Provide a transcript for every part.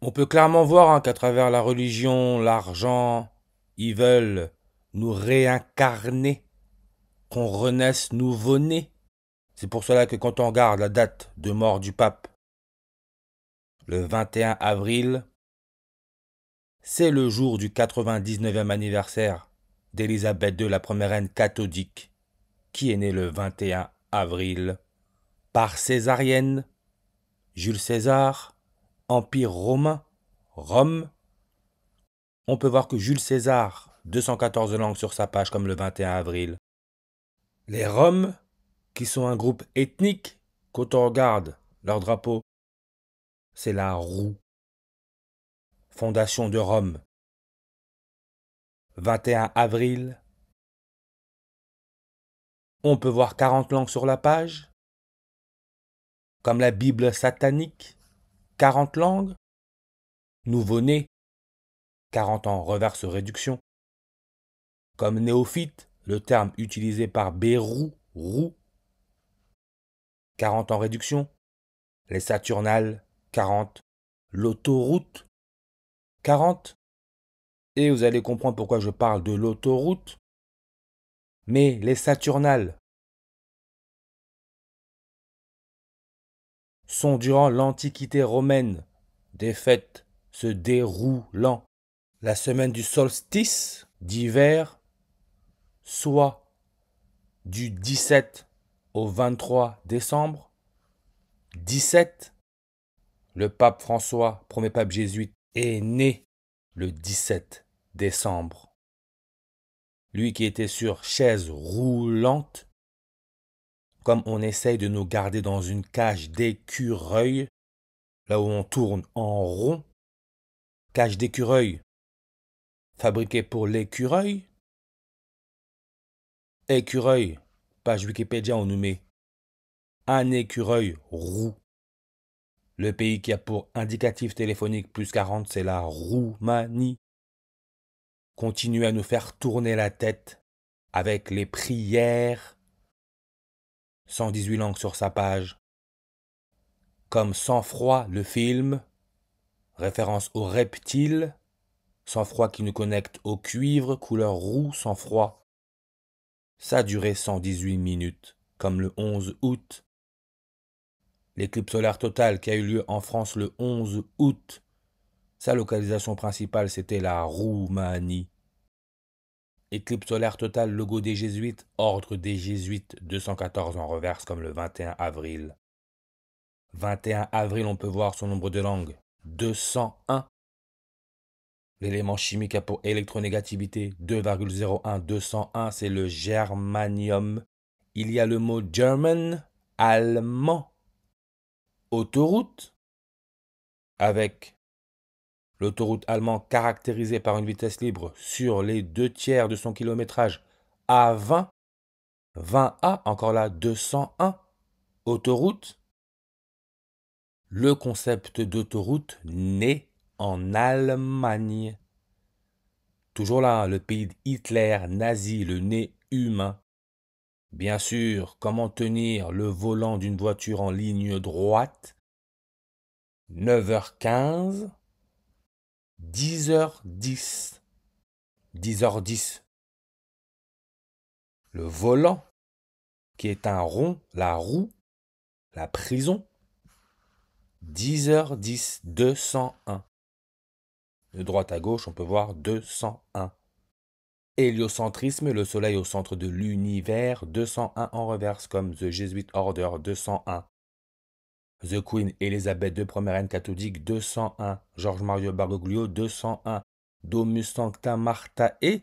On peut clairement voir qu'à travers la religion, l'argent, ils veulent nous réincarner, qu'on renaisse nouveau-né. C'est pour cela que quand on regarde la date de mort du pape, le 21 avril, c'est le jour du 99e anniversaire d'Élisabeth II, la première reine catholique, qui est née le 21 avril par césarienne. Jules César, Empire romain, Rome. On peut voir que Jules César, 214 langues sur sa page comme le 21 avril. Les Roms, qui sont un groupe ethnique, quand on regarde leur drapeau, c'est la roue. Fondation de Rome. 21 avril. On peut voir 40 langues sur la page, comme la Bible satanique, 40 langues. Nouveau-né, 40 ans reverse réduction. Comme néophyte, le terme utilisé par Bérou, roue, 40 ans réduction. Les Saturnales, 40. L'autoroute, 40. Et vous allez comprendre pourquoi je parle de l'autoroute. Mais les Saturnales sont durant l'Antiquité romaine des fêtes se déroulant la semaine du solstice d'hiver, soit du 17 au 23 décembre. 17, le pape François, premier pape jésuite, est né le 17 décembre. Lui qui était sur chaise roulante, comme on essaye de nous garder dans une cage d'écureuil, là où on tourne en rond, cage d'écureuil fabriquée pour l'écureuil. Écureuil, page Wikipédia, on nous met un écureuil roux. Le pays qui a pour indicatif téléphonique plus 40, c'est la Roumanie. Continue à nous faire tourner la tête avec les prières. 118 langues sur sa page. Comme Sang-froid, le film, référence aux reptiles. Sang-froid qui nous connecte au cuivre, couleur roux, sang-froid. Ça a duré 118 minutes, comme le 11 août. L'éclipse solaire totale qui a eu lieu en France le 11 août. Sa localisation principale, c'était la Roumanie. Éclipse solaire totale, logo des jésuites, ordre des jésuites, 214 en reverse comme le 21 avril. 21 avril, on peut voir son nombre de langues, 201. L'élément chimique a pour électronégativité 2,01. 201, c'est le germanium. Il y a le mot German, allemand. Autoroute, avec l'autoroute allemande caractérisée par une vitesse libre sur les 2/3 de son kilométrage à 20. 20A, encore là, 201. Autoroute. Le concept d'autoroute naît en Allemagne. Toujours là, le pays d'Hitler, nazi, le nez humain. Bien sûr, comment tenir le volant d'une voiture en ligne droite? 9h15, 10h10. 10h10. Le volant, qui est un rond, la roue, la prison. 10h10, 201. De droite à gauche, on peut voir 201. Héliocentrisme, le soleil au centre de l'univers, 201 en reverse comme The Jesuit Order, 201. The Queen Elizabeth II, première reine catholique, 201. Georges Mario Bergoglio, 201. Domus Sancta Martha et,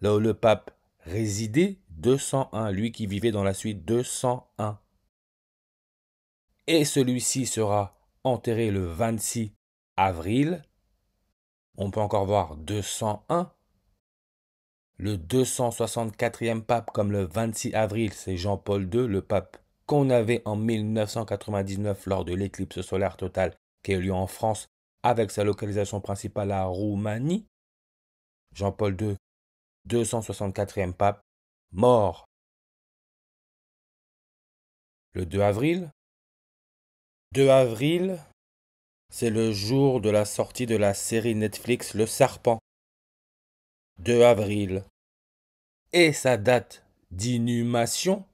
là où le pape résidait, 201. Lui qui vivait dans la suite, 201. Et celui-ci sera enterré le 26 avril. On peut encore voir 201. Le 264e pape, comme le 26 avril, c'est Jean-Paul II, le pape qu'on avait en 1999 lors de l'éclipse solaire totale qui a eu lieu en France avec sa localisation principale à Roumanie. Jean-Paul II, 264e pape, mort le 2 avril. 2 avril, C'est le jour de la sortie de la série Netflix Le Serpent, 2 avril. Et sa date d'inhumation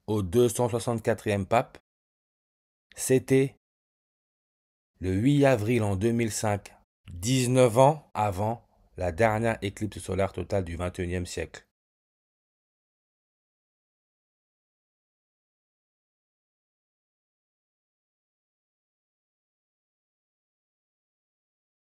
au 264e pape, c'était le 8 avril en 2005, 19 ans avant la dernière éclipse solaire totale du XXIe siècle.